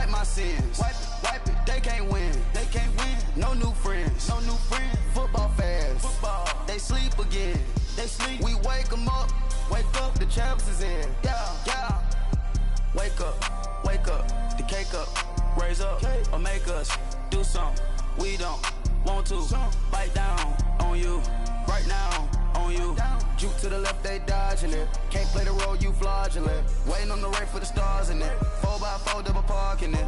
Wipe my sins. Wipe it. They can't win. No new friends. Football fans. They sleep again. We wake them up. The champs is in. Yeah. Wake up. The cake up. Raise up or make us do something we don't want to. Bite down on you right now. On you. Juke to the left, they dodging it. Can't play the role, you fraudulent. Waiting on the right for the stars in it. 4x4 double parking it.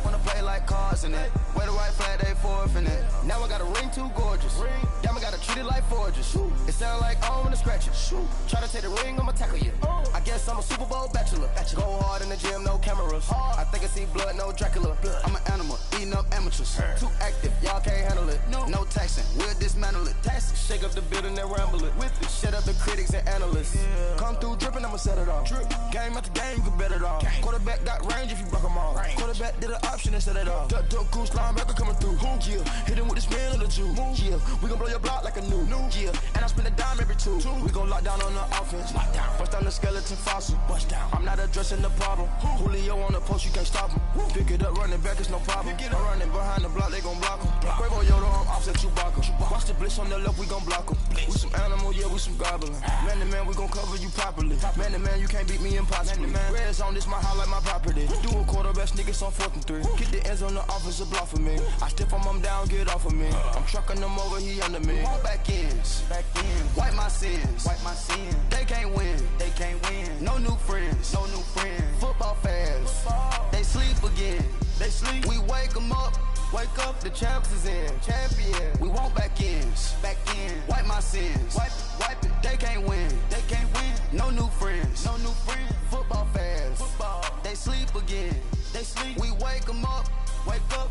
Wanna play like cars in it. Wear the right flag, they forfeiting it. Now I got a ring too gorgeous. Damn, I gotta treat it like forges. It sound like I wanna scratch it. Try to take the ring, I'ma tackle you. I guess I'm a Super Bowl bachelor. Go hard in the gym, no cameras. I think I see blood, no Dracula. I'm an animal, eating up amateurs. Too active, y'all can't handle it. No taxing, we'll dismantle it. Shake up the building and ramble it. Shut up the critics and analysts. Come through dripping, I'ma set it off. Game after game, you can bet it off. Quarterback got range if you block them all. Quarterback did an option and set it off. Duck goose linebacker coming through. Yeah, hit him with this man on the Jew. Yeah, we gon' blow your block like a new. Yeah, and I spend a dime every two. We gon' lock down on the offense. Bust down the skeleton fossil. I'm not addressing the problem. Julio on the post, you can't stop him. Pick it up, running back, it's no problem. I'm running behind the block, they gon' block him. Quavo Yoda, I'm offset Chewbacca. Watch the blitz on the left, we gon' block him. We some animal, yeah, we some goblin. Man to man, we gon' cover you properly. Man to man, you can't beat me impossibly. Red zone, this my highlight, my property. Do a quarterback, niggas on 4th and 3. Get the ends on the offensive block for me. I step on them down, get off of me. I'm trucking them over, he under me. All back ends. Wipe my sins. They can't win. No new friends. Football fans. They sleep again. We wake them up. The champs is in. Champion. We want back ends. Wipe my sins. Wipe it. They can't win. No new friends. Football fans. They sleep again. We wake them up.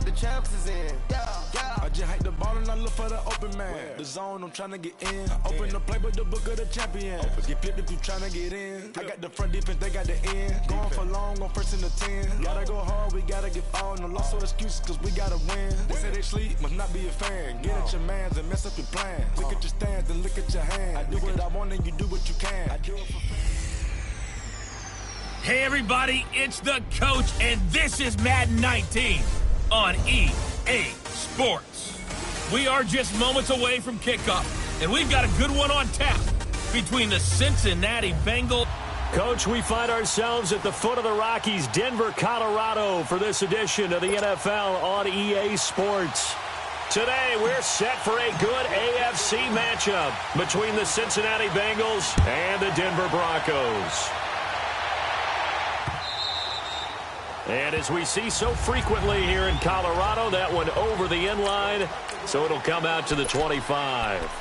The champs is in. Yeah. I just hike the ball and I look for the open man. The zone, I'm tryna get in. Open the play with the book of the champion. Get flipped if you tryna get in. I got the front defense, they got the end. Going for long, on 1st and 10. Gotta go hard, we gotta give all. No loss or excuses, cause we gotta win. They say they sleep, must not be a fan. Get at your mans and mess up your plans. Look at your stands and look at your hands. I do what I want and you do what you can. I do it for fans. Hey everybody, it's the coach, and this is Madden 19 on EA Sports. We are just moments away from kickoff, and we've got a good one on tap between the Cincinnati Bengals. Coach, we find ourselves at the foot of the Rockies, Denver, Colorado, for this edition of the NFL on EA Sports. Today, we're set for a good AFC matchup between the Cincinnati Bengals and the Denver Broncos. And as we see so frequently here in Colorado, that one over the end line, so it'll come out to the 25.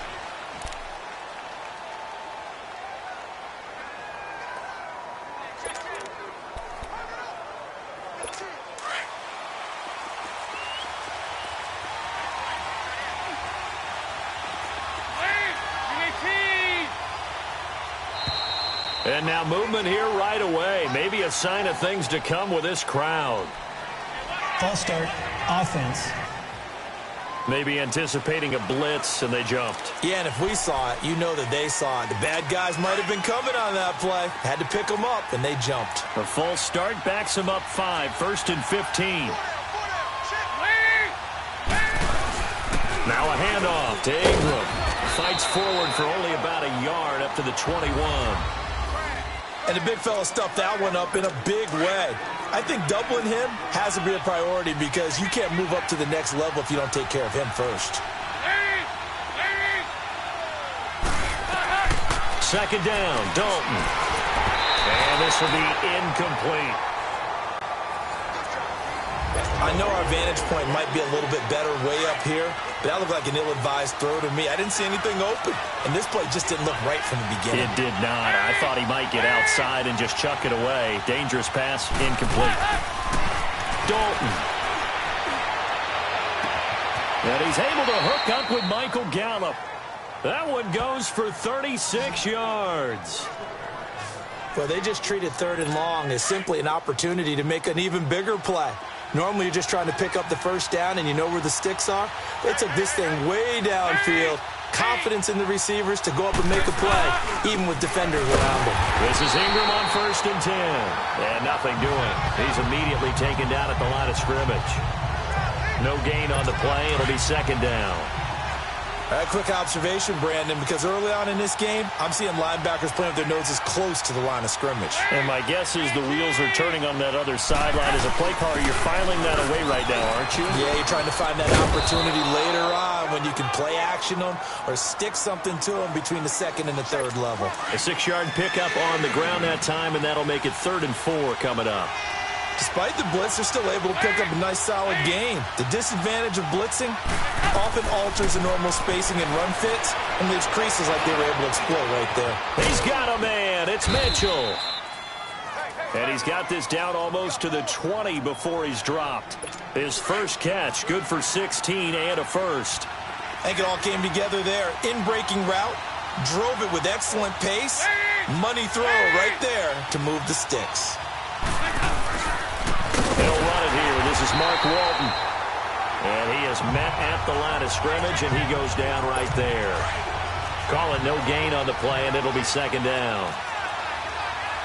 And now movement here right away. Maybe a sign of things to come with this crowd. False start, offense. Maybe anticipating a blitz, and they jumped. Yeah, and if we saw it, you know that they saw it. The bad guys might have been coming on that play. Had to pick them up, and they jumped. A false start backs them up 5, 1st and 15. Now a handoff to Ingram. Fights forward for only about a yard up to the 21. And the big fella stuffed that one up in a big way. I think doubling him has to be a priority because you can't move up to the next level if you don't take care of him first. Second down, Dalton. And this will be incomplete. I know our vantage point might be a little bit better way up here, but that looked like an ill-advised throw to me. I didn't see anything open, and this play just didn't look right from the beginning. It did not. I thought he might get outside and just chuck it away. Dangerous pass, incomplete. Dalton. And he's able to hook up with Michael Gallup. That one goes for 36 yards. Well, they just treated 3rd and long as simply an opportunity to make an even bigger play. Normally you're just trying to pick up the first down and you know where the sticks are. They took this thing way downfield. Confidence in the receivers to go up and make a play, even with defenders around him. This is Ingram on 1st and 10. And nothing doing. He's immediately taken down at the line of scrimmage. No gain on the play. It'll be 2nd down. A quick observation, Brandon, because early on in this game, I'm seeing linebackers playing with their noses close to the line of scrimmage. And my guess is the wheels are turning on that other sideline. As a play caller, you're filing that away right now, aren't you? Yeah, you're trying to find that opportunity later on when you can play action them or stick something to them between the 2nd and the 3rd level. A 6-yard pickup on the ground that time, and that'll make it 3rd and 4 coming up. Despite the blitz, they're still able to pick up a nice, solid gain. The disadvantage of blitzing often alters the normal spacing and run fits and leaves creases like they were able to exploit right there. He's got a man. It's Mitchell. And he's got this down almost to the 20 before he's dropped. His first catch, good for 16 and a first. I think it all came together there. In-breaking route, drove it with excellent pace. Money throw right there to move the sticks. He'll run it here. This is Mark Walton. And he is met at the line of scrimmage, and he goes down right there. Call it no gain on the play, and it'll be 2nd down.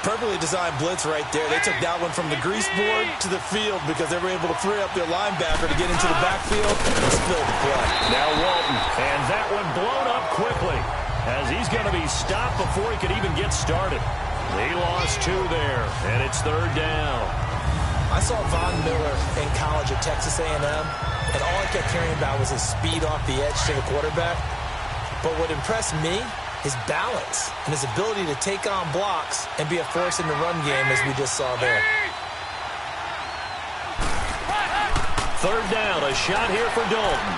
Perfectly designed blitz right there. They took that one from the grease board to the field because they were able to free up their linebacker to get into the backfield and spill the play. Now Walton, and that one blown up quickly as he's going to be stopped before he could even get started. He lost 2 there, and it's 3rd down. I saw Von Miller in college at Texas A&M, and all I kept hearing about was his speed off the edge to the quarterback. But what impressed me, his balance and his ability to take on blocks and be a force in the run game, as we just saw there. 3rd down, a shot here for Dalton.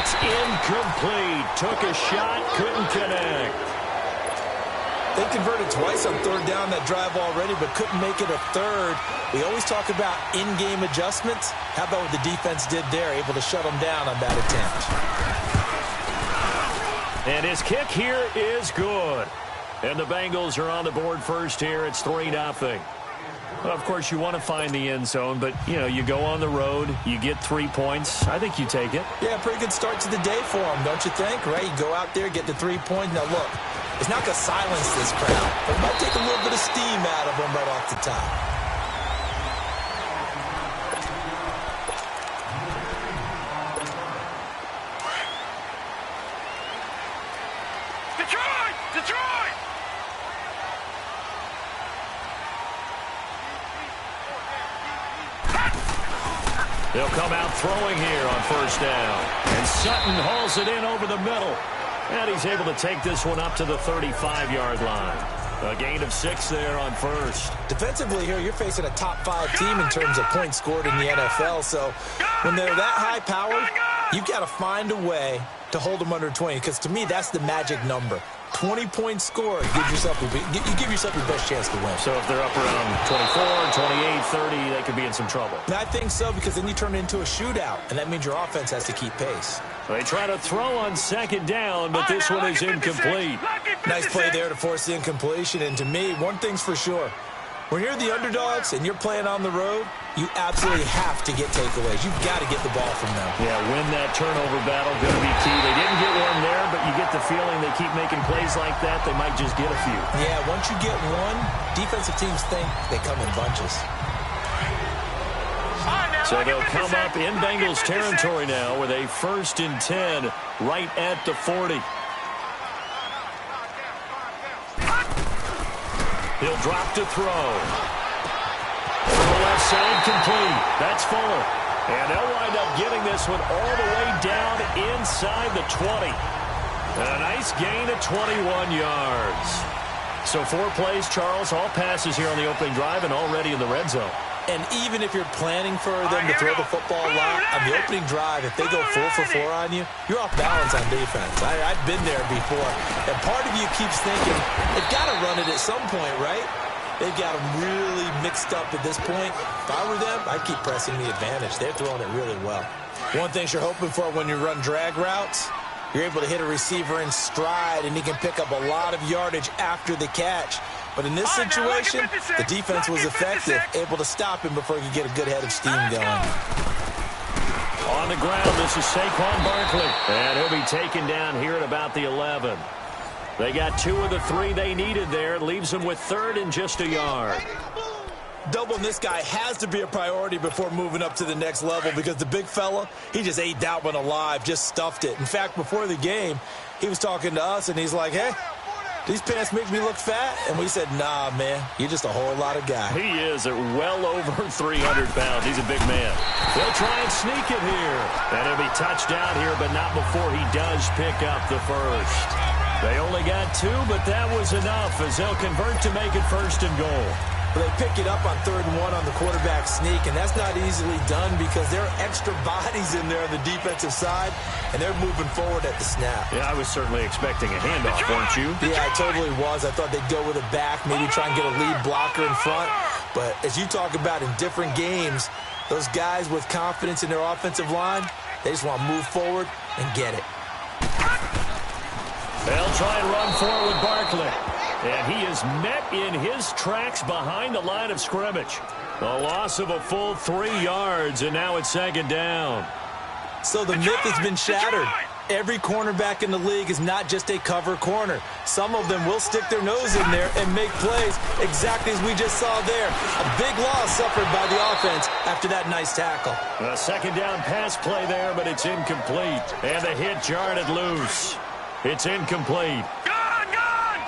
It's incomplete. Took a shot, couldn't connect. They converted twice on 3rd down that drive already, but couldn't make it a 3rd. We always talk about in-game adjustments. How about what the defense did there, able to shut them down on that attempt. And his kick here is good. And the Bengals are on the board first here. It's 3-0. Well, of course, you want to find the end zone, but, you know, you go on the road, you get 3 points. I think you take it. Yeah, pretty good start to the day for them, don't you think? Right? You go out there, get the 3 points. Now, look, it's not going to silence this crowd, but it might take a little bit of steam out of them right off the top. Detroit! They'll come out throwing here on 1st down. And Sutton hauls it in over the middle. And he's able to take this one up to the 35-yard line. A gain of 6 there on 1st. Defensively here, you're facing a top 5 team in terms of points scored in the NFL. So when they're that high-powered, you've got to find a way to hold them under 20. Because to me, that's the magic number. 20 points scored, you give yourself your best chance to win. So if they're up around 24, 28, 30, they could be in some trouble. And I think so, because then you turn it into a shootout, and that means your offense has to keep pace. They try to throw on 2nd down, but this one is incomplete. Nice play there to force the incompletion. And to me, one thing's for sure. When you're the underdogs and you're playing on the road, you absolutely have to get takeaways. You've got to get the ball from them. Yeah, win that turnover battle, going to be key. They didn't get one there, but you get the feeling they keep making plays like that, they might just get a few. Yeah, once you get one, defensive teams think they come in bunches. So they'll come up in Bengals territory now with a 1st and 10 right at the 40. He'll drop to throw. From the left side, complete. That's Fuller. And they'll wind up getting this one all the way down inside the 20. And a nice gain of 21 yards. So 4 plays, Charles, all passes here on the opening drive and already in the red zone. And even if you're planning for them to throw the football a lot, on the opening drive, if they go 4 for 4 on you, you're off balance on defense. I've been there before. And part of you keeps thinking, they've got to run it at some point, right? They've got them really mixed up at this point. If I were them, I'd keep pressing the advantage. They're throwing it really well. One thing you're hoping for when you run drag routes, you're able to hit a receiver in stride, and he can pick up a lot of yardage after the catch. But in this situation, the defense was effective, able to stop him before he could get a good head of steam going. On the ground, this is Saquon Barkley. And he'll be taken down here at about the 11. They got 2 of the 3 they needed there. Leaves them with 3rd and just a yard. Doubling this guy has to be a priority before moving up to the next level because the big fella, he just ate that one alive, just stuffed it. In fact, before the game, he was talking to us, and he's like, hey, these pants make me look fat. And we said, nah, man, you're just a whole lot of guy. He is at well over 300 pounds. He's a big man. They'll try and sneak it here. And he'll be touched down here, but not before he does pick up the first. They only got 2, but that was enough as they'll convert to make it 1st and goal. They pick it up on 3rd and 1 on the quarterback sneak, and that's not easily done because there are extra bodies in there on the defensive side, and they're moving forward at the snap. Yeah, I was certainly expecting a handoff, weren't you? Yeah, I totally was. I thought they'd go with a back, maybe try and get a lead blocker in front. But as you talk about in different games, those guys with confidence in their offensive line, they just want to move forward and get it. They'll try and run forward with Barkley. And he is met in his tracks behind the line of scrimmage. A loss of a full 3 yards, and now it's 2nd down. So the myth has been shattered. Every cornerback in the league is not just a cover corner. Some of them will stick their nose in there and make plays exactly as we just saw there. A big loss suffered by the offense after that nice tackle. A 2nd down pass play there, but it's incomplete. And the hit jarred it loose. It's incomplete.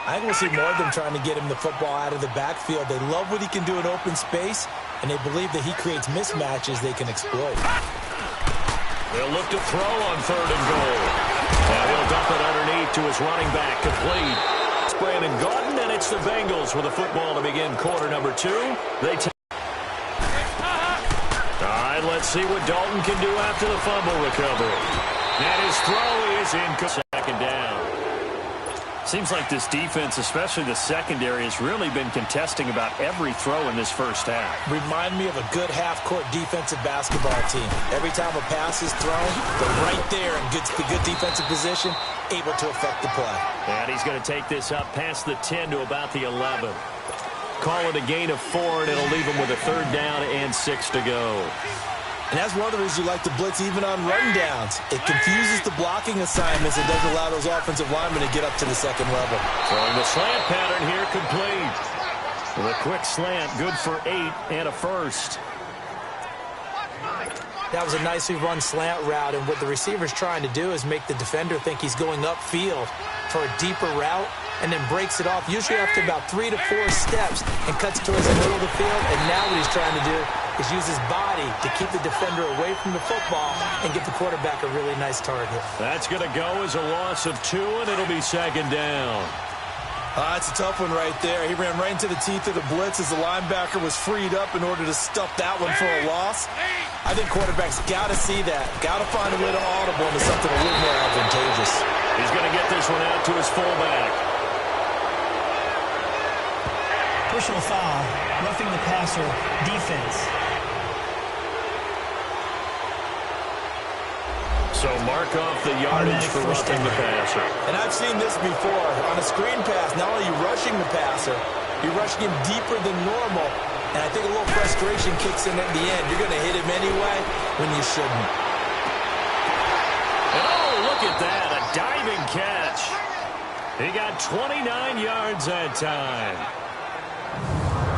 I think we'll see more of them trying to get him the football out of the backfield. They love what he can do in open space, and they believe that he creates mismatches they can exploit. They'll look to throw on 3rd and goal. And he'll dump it underneath to his running back, complete. It's Brandon Gaudin, and it's the Bengals with the football to begin quarter number 2. All right, let's see what Dalton can do after the fumble recovery. And his throw is incomplete. 2nd down. Seems like this defense, especially the secondary, has really been contesting about every throw in this first half. Remind me of a good half-court defensive basketball team. Every time a pass is thrown, they're right there in good defensive position, able to affect the play. And he's going to take this up past the 10 to about the 11. Call it a gain of 4, and it'll leave him with a 3rd down and 6 to go. And that's one of the reasons you like to blitz even on rundowns. It confuses the blocking assignments. It doesn't allow those offensive linemen to get up to the 2nd level. Throwing the slant pattern here complete. With a quick slant, good for 8 and a first. That was a nicely run slant route, and what the receiver's trying to do is make the defender think he's going upfield for a deeper route, and then breaks it off, usually after about 3 to 4 steps, and cuts towards the middle of the field. And now what he's trying to do is use his body to keep the defender away from the football and give the quarterback a really nice target. That's going to go as a loss of 2, and it'll be 2nd down. That's a tough one right there. He ran right into the teeth of the blitz as the linebacker was freed up in order to stuff that one for a loss. I think quarterbacks got to see that. Got to find a way to audible into something a little more advantageous. He's going to get this one out to his fullback. Personal foul, roughing the passer, defense. So mark off the yardage for roughing the passer. And I've seen this before. On a screen pass, not only are you rushing the passer, you're rushing him deeper than normal. And I think a little frustration kicks in at the end. You're going to hit him anyway when you shouldn't. And oh, look at that, a diving catch. He got 29 yards that time.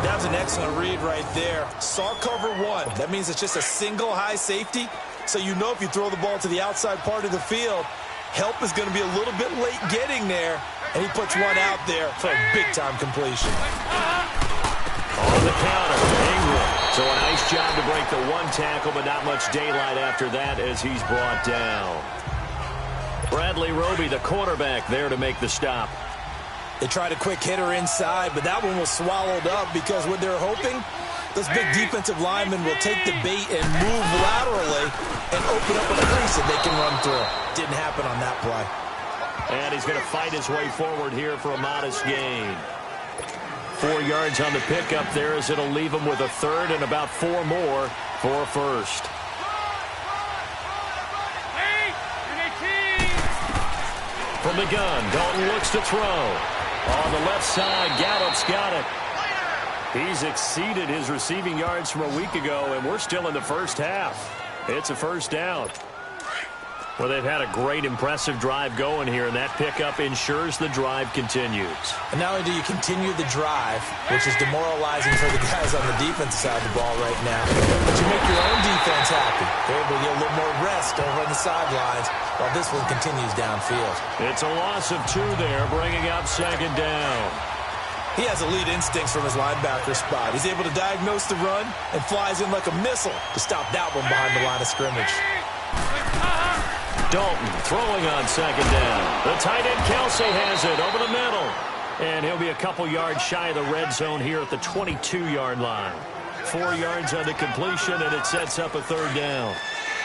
That was an excellent read right there. Saw cover 1. That means it's just a single high safety. So you know if you throw the ball to the outside part of the field, help is going to be a little bit late getting there. And he puts one out there for a big-time completion. On the counter, Ingram. So a nice job to break the 1 tackle, but not much daylight after that as he's brought down. Bradley Roby, the quarterback, there to make the stop. They tried a quick hitter inside, but that one was swallowed up because what they're hoping, those big defensive linemen will take the bait and move laterally and open up a crease that they can run through. Didn't happen on that play. And he's going to fight his way forward here for a modest gain. 4 yards on the pickup there as it'll leave him with a 3rd and about 4 more for a first. From the gun, Dalton looks to throw. On the left side, Gallup's got it. He's exceeded his receiving yards from a week ago, and we're still in the first half. It's a first down. Well, they've had a great, impressive drive going here, and that pickup ensures the drive continues. And not only do you continue the drive, which is demoralizing for the guys on the defensive side of the ball right now, but you make your own defense happy. They're able to get a little more rest over on the sidelines while this one continues downfield. It's a loss of 2 there, bringing up second down. He has elite instincts from his linebacker spot. He's able to diagnose the run and flies in like a missile to stop that one behind the line of scrimmage. Dalton throwing on second down. The tight end Kelsey has it over the middle. And he'll be a couple yards shy of the red zone here at the 22-yard line. 4 yards on the completion, and it sets up a third down.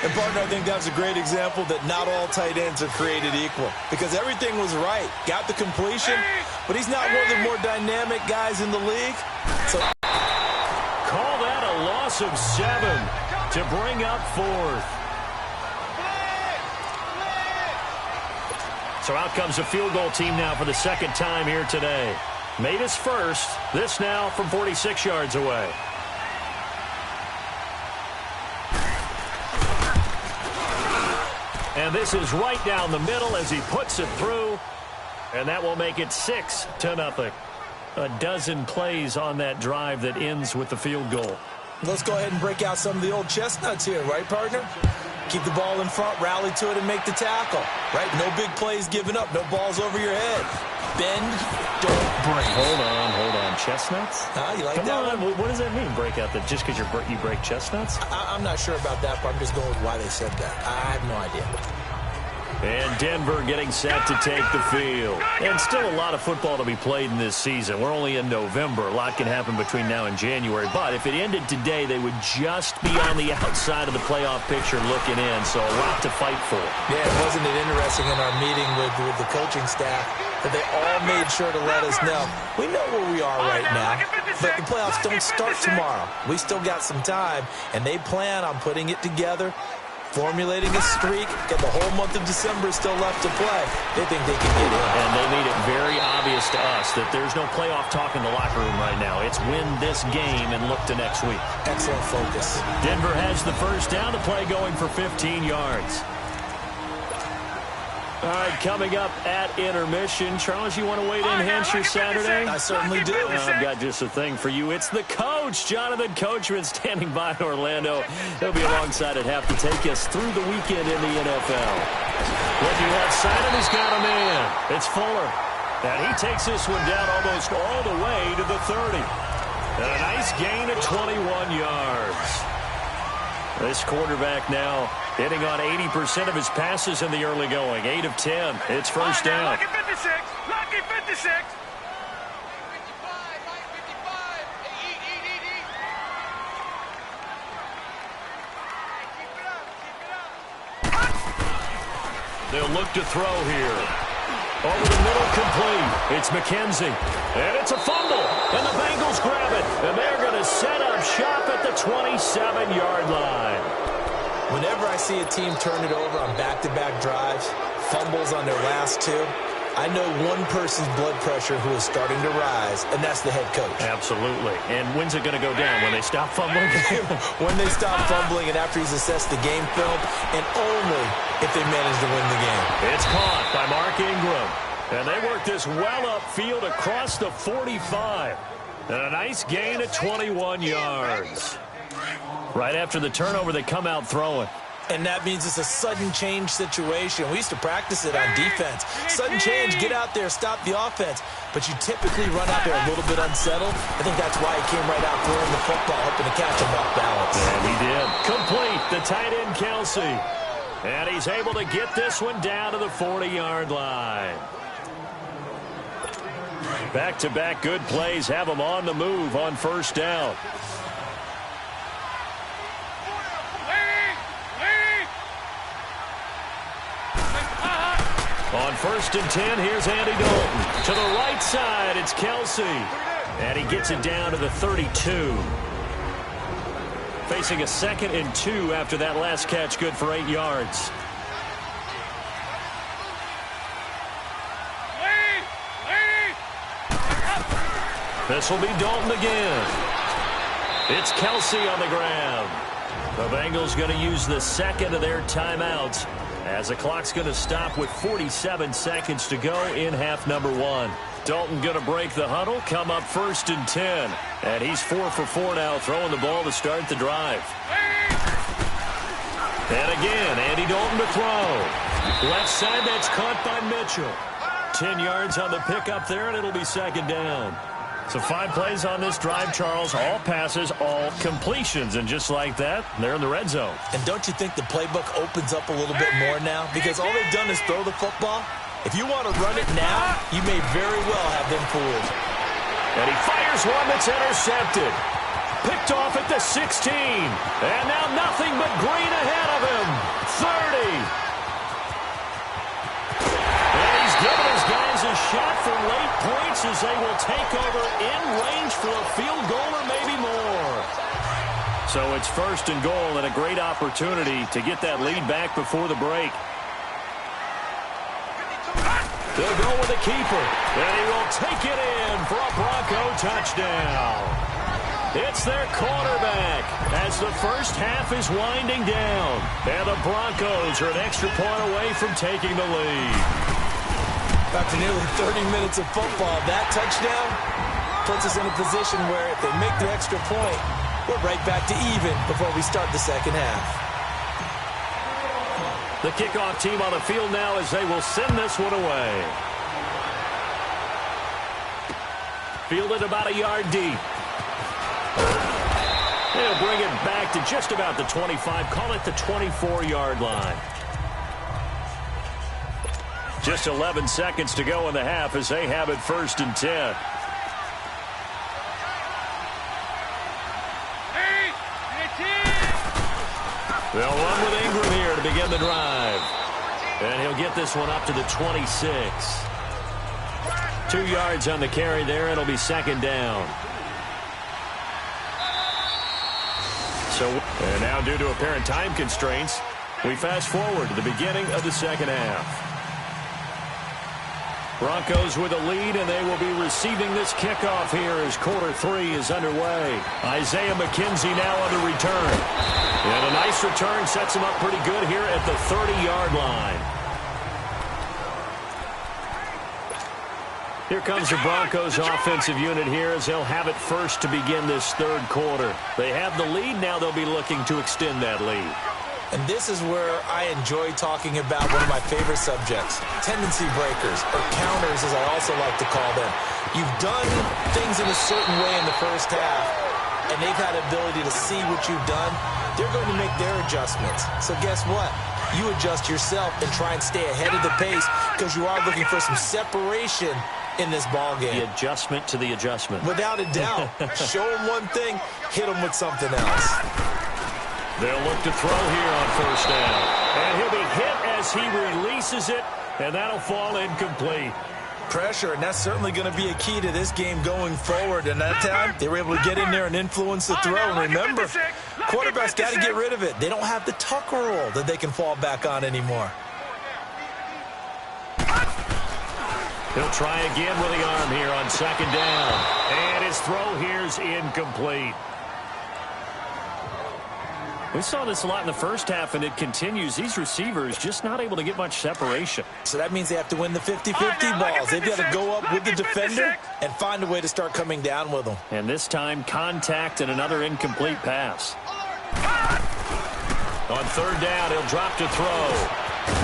And, partner, I think that's a great example that not all tight ends are created equal. Because everything was right. Got the completion, but he's not one of the more dynamic guys in the league. So call that a loss of 7 to bring up 4th. So out comes a field goal team now for the second time here today. Made his first. This now from 46 yards away. And this is right down the middle as he puts it through. And that will make it 6-0. A dozen plays on that drive that ends with the field goal. Let's go ahead and break out some of the old chestnuts here, right, partner? Keep the ball in front, rally to it, and make the tackle. Right? No big plays given up. No balls over your head. Bend, don't break. Hold on. Chestnuts? You like Come that on. one? What does that mean, break out? That just because you break chestnuts? I'm not sure about that, but I'm just going with why they said that. I have no idea. And Denver getting set to take the field. And still a lot of football to be played in this season. We're only in November. A lot can happen between now and January. But if it ended today, they would just be on the outside of the playoff picture looking in. So a lot to fight for. Yeah, wasn't it interesting in our meeting with the coaching staff that they all made sure to let us know. We know where we are right now, but the playoffs don't start tomorrow. We still got some time, and they plan on putting it together, formulating a streak, get the whole month of December still left to play. They think they can get in. And they made it very obvious to us that there's no playoff talk in the locker room right now. It's win this game and look to next week. Excellent focus. Denver has the first down to play going for 15 yards. All right, coming up at intermission. Charles, you want to wait in Hampshire Saturday? I certainly do. I've got just a thing for you. It's the coach, Jonathan Coachman, standing by in Orlando. He'll be alongside at half to take us through the weekend in the NFL. Looking left side, and he's got a man. It's Fuller. And he takes this one down almost all the way to the 30. And a nice gain of 21 yards. This quarterback now hitting on 80% of his passes in the early going. 8 of 10. It's first down. Lucky 56. Lucky 56. They'll look to throw here. Over the middle, complete. It's McKenzie. And it's a fumble. And the Bengals grab it. And they're going to set up shop at the 27-yard line. Whenever I see a team turn it over on back-to-back drives, fumbles on their last 2, I know one person's blood pressure who is starting to rise, and that's the head coach. Absolutely. And when's it going to go down? When they stop fumbling? When they stop fumbling and after he's assessed the game film, and only if they manage to win the game. It's caught by Mark Ingram. And they work this well upfield across the 45. And a nice gain of 21 yards. Right after the turnover, they come out throwing. And that means it's a sudden change situation. We used to practice it on defense. Sudden change, get out there, stop the offense. But you typically run out there a little bit unsettled. I think that's why he came right out throwing the football, hoping to catch him off balance. And he did. Complete, the tight end Kelsey. And he's able to get this one down to the 40-yard line. Back-to-back good plays have him on the move on first down. On 1st and 10, here's Andy Dalton. To the right side, it's Kelsey. And he gets it down to the 32. Facing a 2nd and 2 after that last catch, good for 8 yards. This will be Dalton again. It's Kelsey on the ground. The Bengals going to use the second of their timeouts as the clock's going to stop with 47 seconds to go in half number 1. Dalton going to break the huddle, come up 1st and 10. And he's 4 for 4 now, throwing the ball to start the drive. And again, Andy Dalton to throw. Left side, that's caught by Mitchell. 10 yards on the pickup there, and it'll be 2nd down. So 5 plays on this drive, Charles. All passes, all completions. And just like that, they're in the red zone. And don't you think the playbook opens up a little bit more now? Because all they've done is throw the football. If you want to run it now, you may very well have been fooled. And he fires one that's intercepted. Picked off at the 16. And now nothing but green ahead of him. 30. Giving his guys a shot for late points as they will take over in range for a field goal or maybe more. So it's 1st and goal and a great opportunity to get that lead back before the break. They'll go with the keeper, and he will take it in for a Bronco touchdown. It's their quarterback as the first half is winding down, and the Broncos are an extra point away from taking the lead. After nearly 30 minutes of football, that touchdown puts us in a position where if they make the extra point, we're right back to even before we start the second half. The kickoff team on the field now as they will send this one away. Fielded about a yard deep. They'll bring it back to just about the 25, call it the 24-yard line. Just 11 seconds to go in the half as they have it 1st and 10. They'll run with Ingram here to begin the drive. And he'll get this one up to the 26. 2 yards on the carry there. It'll be 2nd down. And now due to apparent time constraints, we fast forward to the beginning of the second half. Broncos with a lead, and they will be receiving this kickoff here as quarter 3 is underway. Isaiah McKenzie now on the return. And a nice return sets him up pretty good here at the 30-yard line. Here comes the Broncos offensive unit here as they'll have it first to begin this 3rd quarter. They have the lead. Now they'll be looking to extend that lead. And this is where I enjoy talking about one of my favorite subjects, tendency breakers, or counters as I also like to call them. You've done things in a certain way in the first half, and they've had the ability to see what you've done. They're going to make their adjustments. So guess what? You adjust yourself and try and stay ahead of the pace because you are looking for some separation in this ball game. The adjustment to the adjustment. Without a doubt. Show them one thing, hit them with something else. They'll look to throw here on 1st down. And he'll be hit as he releases it, and that'll fall incomplete. Pressure, and that's certainly going to be a key to this game going forward. And that time, they were able to get in there and influence the throw. And remember, quarterbacks got to get rid of it. They don't have the tuck rule that they can fall back on anymore. He'll try again with the arm here on 2nd down. And his throw here's incomplete. We saw this a lot in the first half, and it continues. These receivers just not able to get much separation. So that means they have to win the 50-50 balls. They've got to go up with the defender and find a way to start coming down with them. And this time, contact and another incomplete pass. On 3rd down, he'll drop to throw.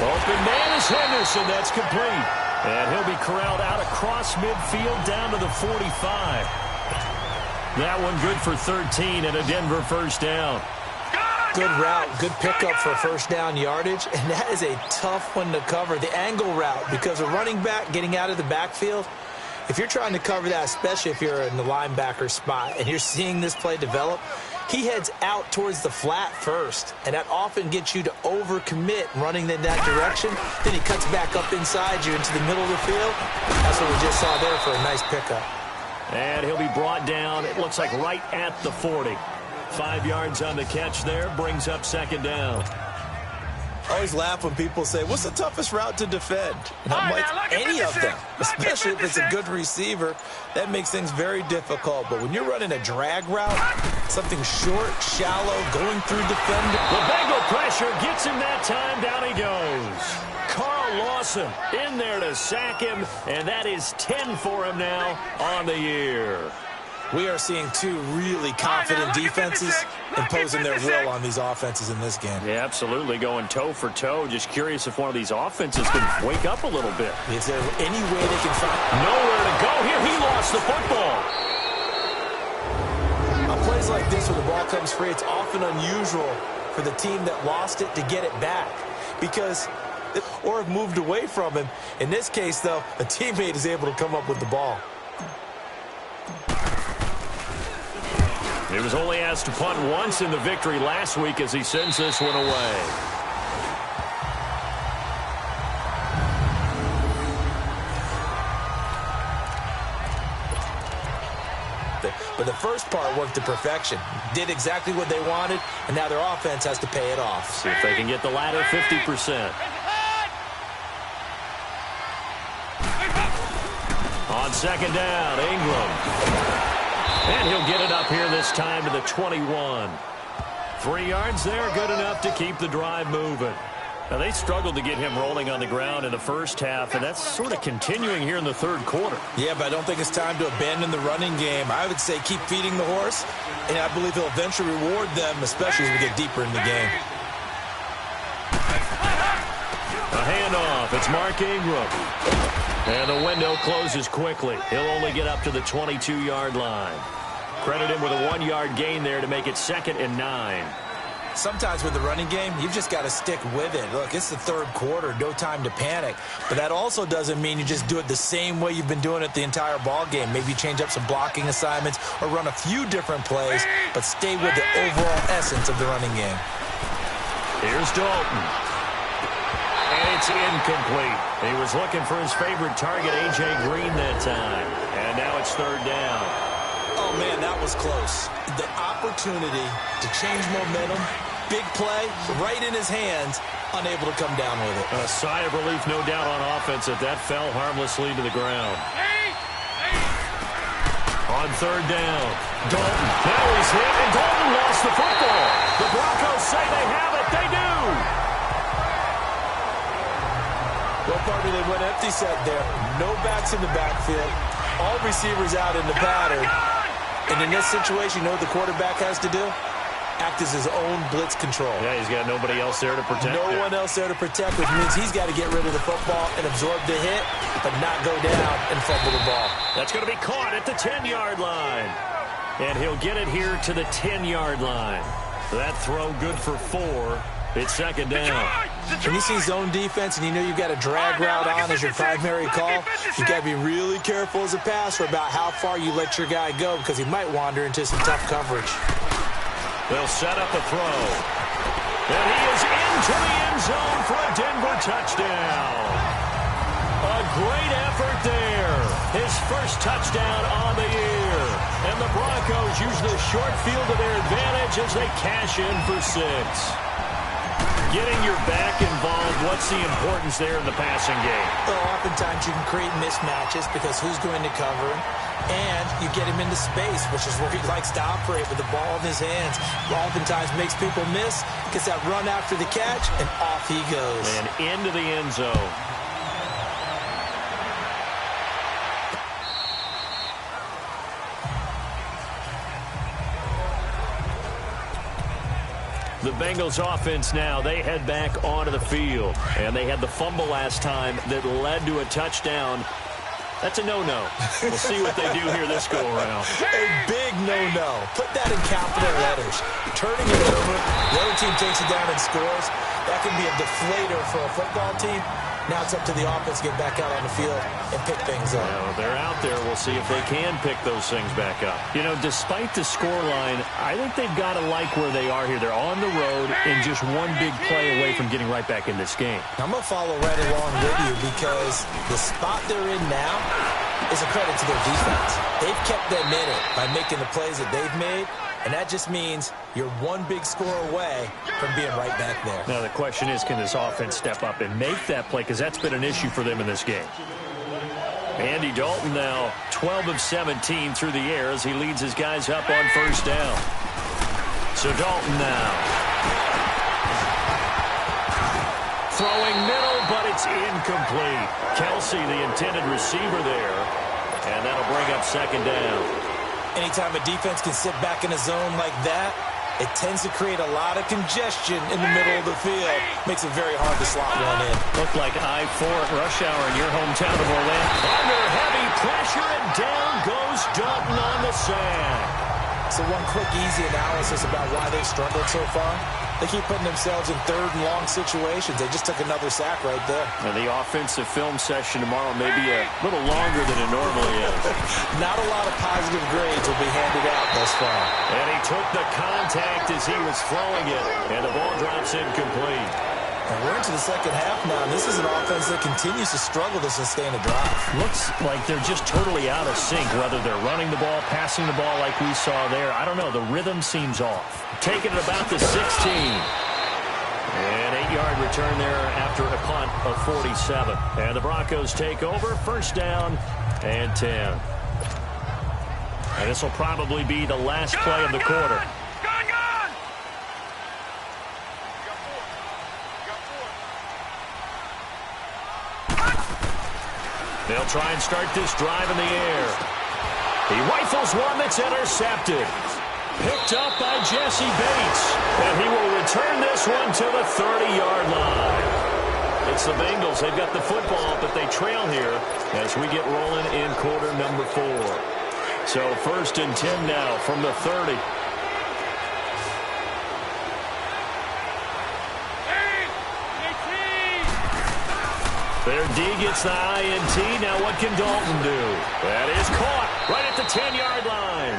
Open man is Henderson. That's complete. And he'll be corralled out across midfield down to the 45. That one good for 13 and a Denver 1st down. Good route, good pickup for 1st down yardage, and that is a tough one to cover, the angle route, because a running back getting out of the backfield, if you're trying to cover that, especially if you're in the linebacker spot and you're seeing this play develop, he heads out towards the flat first, and that often gets you to overcommit running in that direction. Then he cuts back up inside you into the middle of the field. That's what we just saw there for a nice pickup. And he'll be brought down, it looks like right at the 40. 5 yards on the catch there, brings up 2nd down. I always laugh when people say, what's the toughest route to defend? And I'm like, any of them, especially if it's a good receiver. That makes things very difficult. But when you're running a drag route, something short, shallow, going through defender. The Bengal pressure gets him that time. Down he goes. Carl Lawson in there to sack him, and that is 10 for him now on the year. We are seeing two really confident defenses imposing their will on these offenses in this game. Yeah, absolutely, going toe for toe. Just curious if one of these offenses can wake up a little bit. Is there any way they can find? Nowhere to go here. He lost the football. On plays like this where the ball comes free, it's often unusual for the team that lost it to get it back because or have moved away from him. In this case, though, a teammate is able to come up with the ball. He was only asked to punt once in the victory last week as he sends this one away. But the first part worked to perfection. Did exactly what they wanted, and now their offense has to pay it off. See if they can get the latter 50%. On second down, Ingram. And he'll get it up here this time to the 21. 3 yards there, good enough to keep the drive moving. Now, they struggled to get him rolling on the ground in the first half, and that's sort of continuing here in the third quarter. Yeah, but I don't think it's time to abandon the running game. I would say keep feeding the horse, and I believe he'll eventually reward them, especially as we get deeper in the game. A handoff. It's Mark Ingram. And the window closes quickly. He'll only get up to the 22-yard line. Credit him with a 1-yard gain there to make it 2nd and 9. Sometimes with the running game, you've just got to stick with it. Look, it's the third quarter, no time to panic. But that also doesn't mean you just do it the same way you've been doing it the entire ball game. Maybe change up some blocking assignments or run a few different plays, but stay with the overall essence of the running game. Here's Dalton. And it's incomplete. He was looking for his favorite target, A.J. Green, that time. And now it's 3rd down. Oh, man, that was close. The opportunity to change momentum, big play, right in his hands, unable to come down with it. A sigh of relief, no doubt, on offense that fell harmlessly to the ground. On 3rd down, Dalton. Now he's hit, and Dalton lost the football. The Broncos say they have it. They do. Well, partner, they went empty set there. No backs in the backfield. All receivers out in the pattern. And in this situation, you know what the quarterback has to do? Act as his own blitz control. Yeah, he's got nobody else there to protect. No one else there to protect, which means he's got to get rid of the football and absorb the hit, but not go down and fumble the ball. That's going to be caught at the 10-yard line. And he'll get it here to the 10-yard line. That throw good for 4. It's 2nd down. When you see zone defense and you know you've got a drag route on as your primary call, you've got to be really careful as a passer about how far you let your guy go because he might wander into some tough coverage. They'll set up a throw. And he is into the end zone for a Denver touchdown. A great effort there. His first touchdown on the year. And the Broncos use the short field to their advantage as they cash in for 6. Getting your back involved, what's the importance there in the passing game? Well, oftentimes you can create mismatches because who's going to cover him, and you get him into space, which is where he likes to operate with the ball in his hands. Oftentimes makes people miss, gets that run after the catch, and off he goes. And into the end zone. The Bengals offense now, they head back onto the field. And they had the fumble last time that led to a touchdown. That's a no-no. We'll see what they do here this go-around. A big no-no. Put that in capital letters. Turning it over, the other team takes it down and scores. That can be a deflator for a football team. Now it's up to the offense to get back out on the field and pick things up. Well, they're out there. We'll see if they can pick those things back up. You know, despite the scoreline, I think they've got to like where they are here. They're on the road and just one big play away from getting right back in this game. I'm going to follow right along with you because the spot they're in now is a credit to their defense. They've kept them in it by making the plays that they've made, And that just means you're one big score away from being right back there. Now the question is, can this offense step up and make that play? Because that's been an issue for them in this game. Andy Dalton now 12 of 17 through the air as he leads his guys up on first down. So Dalton now. Throwing middle, but it's incomplete. Kelsey, the intended receiver there. And that'll bring up second down. Anytime a defense can sit back in a zone like that, it tends to create a lot of congestion in the middle of the field. Makes it very hard to slot one in. Looked like I-4 at rush hour in your hometown of Orlando. Under heavy pressure, and down goes Dalton on the sack. So one quick, easy analysis about why they've struggled so far. They keep putting themselves in third and long situations. They just took another sack right there. And the offensive film session tomorrow may be a little longer than it normally is. Not a lot of positive grades will be handed out thus far. And he took the contact as he was throwing it. And the ball drops incomplete. And we're into the second half now. And this is an offense that continues to struggle to sustain a drive. Looks like they're just totally out of sync, whether they're running the ball, passing the ball like we saw there. I don't know. The rhythm seems off. Taking it about the 16. An 8-yard return there after a punt of 47. And the Broncos take over. First down and 10. And this will probably be the last play of the quarter. They'll try and start this drive in the air. He rifles one that's intercepted. Picked up by Jesse Bates. And he will return this one to the 30-yard line. It's the Bengals. They've got the football, but they trail here as we get rolling in quarter number 4. So first and 10 now from the 30. Their D gets the INT. Now what can Dalton do? That is caught right at the 10-yard line.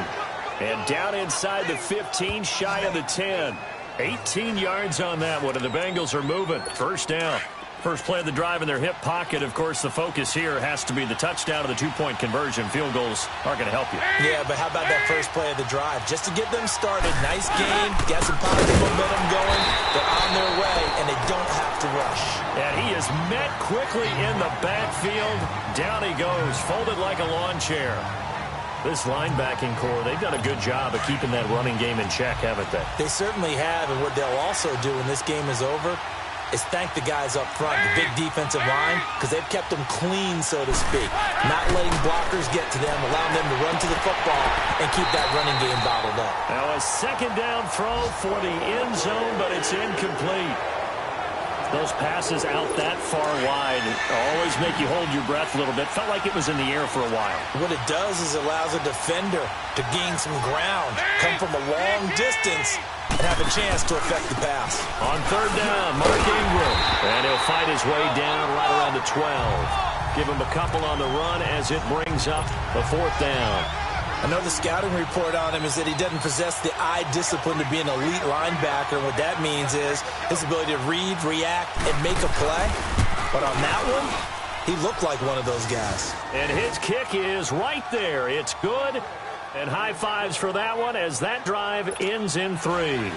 And down inside the 15, shy of the 10. 18 yards on that one, and the Bengals are moving. First down. First play of the drive in their hip pocket. Of course, the focus here has to be the touchdown or the two-point conversion. Field goals aren't going to help you. Yeah, but how about that first play of the drive? Just to get them started. Nice game. Got some positive momentum going. They're on their way, and they don't have to rush. And he is met quickly in the backfield. Down he goes, folded like a lawn chair. This linebacking core, they've done a good job of keeping that running game in check, haven't they? They certainly have, and what they'll also do when this game is over is thank the guys up front, the big defensive line, because they've kept them clean, so to speak. Not letting blockers get to them, allowing them to run to the football and keep that running game bottled up. Now a second down throw for the end zone, but it's incomplete. Those passes out that far wide always make you hold your breath a little bit. Felt like it was in the air for a while. What it does is it allows a defender to gain some ground, come from a long distance, and have a chance to affect the pass. On third down, Mark Ingram. And he'll fight his way down right around the 12. Give him a couple on the run as it brings up the fourth down. I know the scouting report on him is that he doesn't possess the eye discipline to be an elite linebacker. What that means is his ability to read, react, and make a play. But on that one, he looked like one of those guys. And his kick is right there. It's good. And high fives for that one as that drive ends in 3.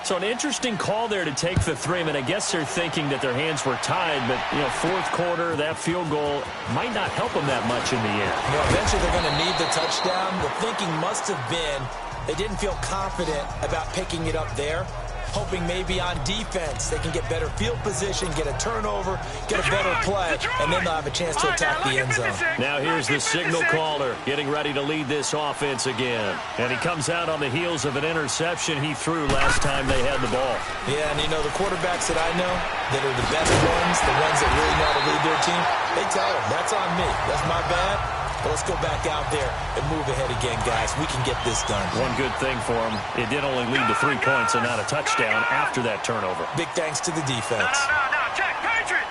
So an interesting call there to take the 3. I mean, I guess they're thinking that their hands were tied, but, you know, fourth quarter, that field goal might not help them that much in the end. Well, eventually they're going to need the touchdown. The thinking must have been they didn't feel confident about picking it up there, hoping maybe on defense they can get better field position, get a turnover, get a better play, and then they'll have a chance to attack the end zone. Now here's the signal caller getting ready to lead this offense again. And he comes out on the heels of an interception he threw last time they had the ball. Yeah, and you know, the quarterbacks that I know that are the best ones, the ones that really know how to lead their team, they tell them, that's on me. That's my bad. But let's go back out there and move ahead again, guys. We can get this done. One good thing for him, it did only lead to 3 points and not a touchdown after that turnover. Big thanks to the defense. No, check. Patriot!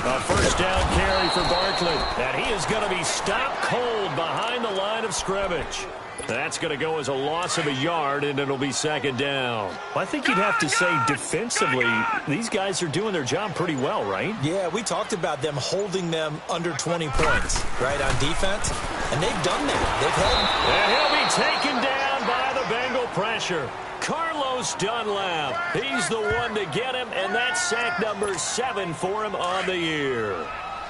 A first down carry for Barkley. And he is going to be stopped cold behind the line of scrimmage. That's going to go as a loss of a yard, and it'll be second down. Well, I think you'd have to say defensively, these guys are doing their job pretty well, right? Yeah, we talked about them holding them under 20 points, right, on defense. And they've done that. They've held them. And he'll be taken down by the Bengal pressure. Carlos Dunlap, he's the one to get him, and that's sack number 7 for him on the year.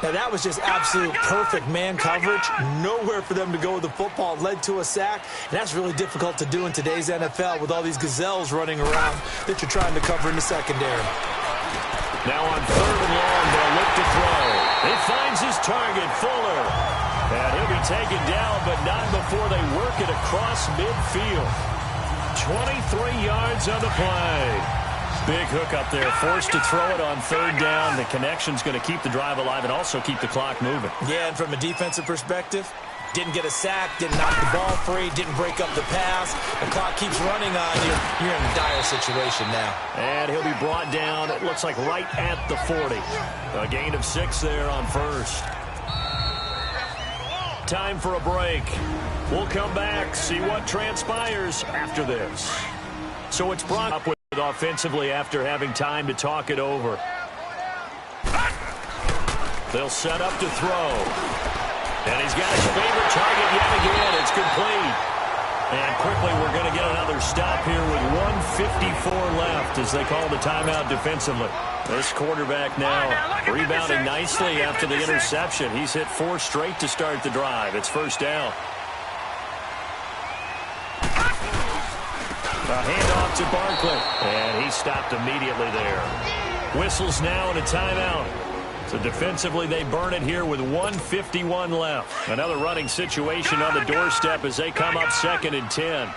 Now, that was just absolute perfect man coverage. Nowhere for them to go with the football. Led to a sack, and that's really difficult to do in today's NFL with all these gazelles running around that you're trying to cover in the secondary. Now on 3rd and long, they'll look to throw. He finds his target, Fuller. And he'll be taken down, but not before they work it across midfield. 23 yards on the play. Big hook up there, forced to throw it on 3rd down. The connection's going to keep the drive alive and also keep the clock moving. Yeah, and from a defensive perspective, didn't get a sack, didn't knock the ball free, didn't break up the pass. The clock keeps running on you. You're in a dire situation now. And he'll be brought down, it looks like right at the 40. A gain of 6 there on 1st. Time for a break. We'll come back, see what transpires after this. So it's brought up with offensively after having time to talk it over. They'll set up to throw. And he's got his favorite target yet again. It's complete. And quickly we're going to get another stop here with 1:54 left as they call the timeout defensively. This quarterback now rebounding nicely after the interception. He's hit 4 straight to start the drive. It's first down. A handoff to Barkley, and he stopped immediately there. Whistles now and a timeout. So defensively, they burn it here with 1:51 left. Another running situation on the doorstep as they come up 2nd and 10.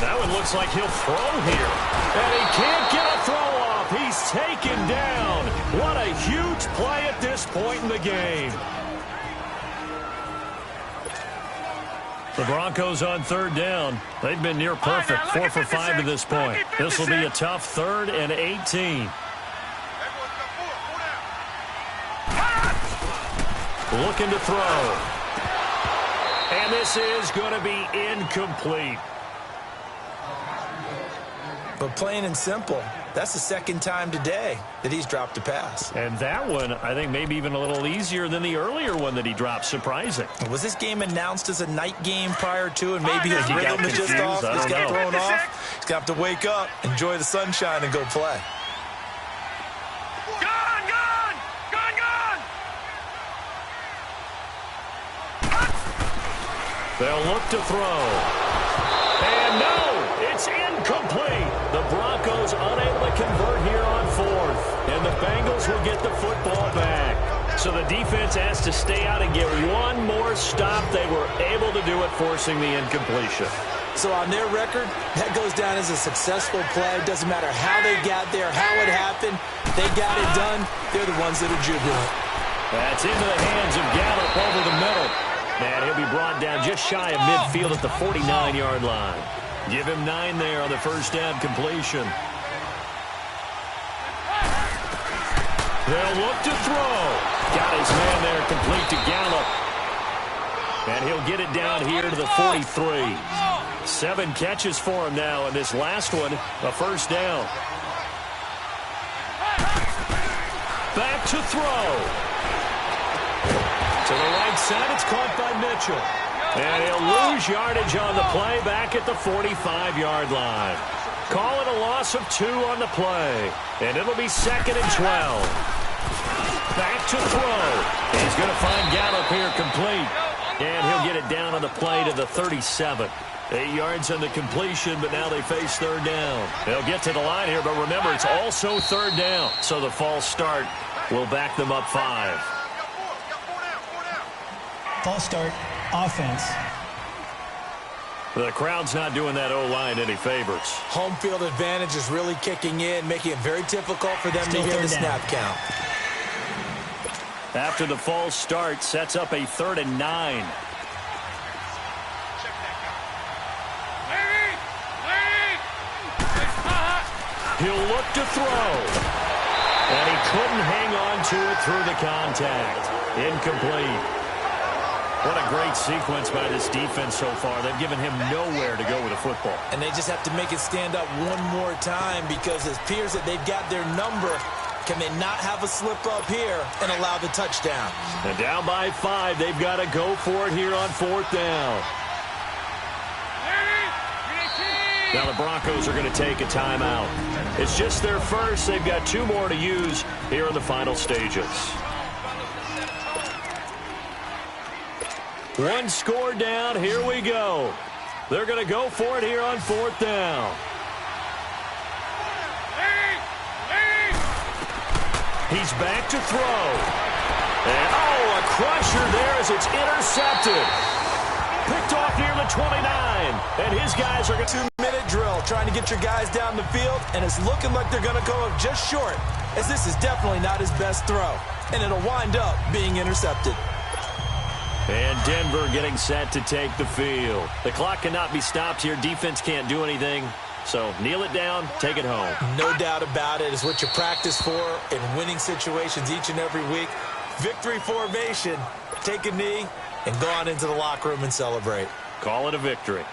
That one looks like he'll throw here. And he can't get a throw off. He's taken down. What a huge play at this point in the game. The Broncos on 3rd down. They've been near perfect, 4 for 5 to this point. This will be a tough 3rd and 18. Looking to throw. And this is going to be incomplete. But plain and simple, that's the 2nd time today that he's dropped a pass. And that one, I think, maybe even a little easier than the earlier one that he dropped. Surprising. Was this game announced as a night game prior to, and maybe his rhythm is just off? He's got thrown off. He's going to have to wake up, enjoy the sunshine, and go play. They'll look to throw. And no, it's incomplete. The Broncos unable to convert here on 4th. And the Bengals will get the football back. So the defense has to stay out and get one more stop. They were able to do it, forcing the incompletion. So on their record, that goes down as a successful play. Doesn't matter how they got there, how it happened. They got it done. They're the ones that are jubilant. That's into the hands of Gallup over the middle. And he'll be brought down just shy of midfield at the 49-yard line. Give him 9 there on the first down completion. They'll look to throw. Got his man there complete to Gallup. And he'll get it down here to the 43. 7 catches for him now, and this last one, a first down. Back to throw. To the right side, it's caught by Mitchell. And he'll lose yardage on the play back at the 45-yard line. Call it a loss of 2 on the play. And it'll be 2nd and 12. Back to throw. He's going to find Gallup here complete. And he'll get it down on the play to the 37. 8 yards on the completion, but now they face 3rd down. They'll get to the line here, but remember, it's also 3rd down. So the false start will back them up 5. False start, offense. The crowd's not doing that O-line any favors. Home field advantage is really kicking in, making it very difficult for them to hear the snap count. After the false start, sets up a 3rd and 9. He'll look to throw. And he couldn't hang on to it through the contact. Incomplete. What a great sequence by this defense so far. They've given him nowhere to go with the football. And they just have to make it stand up one more time because it appears that they've got their number. Can they not have a slip up here and allow the touchdown? And down by 5, they've got to go for it here on 4th down. Now the Broncos are going to take a timeout. It's just their first. They've got 2 more to use here in the final stages. 1 score down. Here we go. They're going to go for it here on 4th down. He's back to throw. And, a crusher there as it's intercepted. Picked off near the 29. And his guys are going to... 2-minute drill, trying to get your guys down the field, and it's looking like they're going to go up just short, as this is definitely not his best throw. And it'll wind up being intercepted. And Denver getting set to take the field. The clock cannot be stopped here. Defense can't do anything. So kneel it down, take it home. No doubt about it. It's what you practice for in winning situations each and every week. Victory formation. Take a knee and go on into the locker room and celebrate. Call it a victory.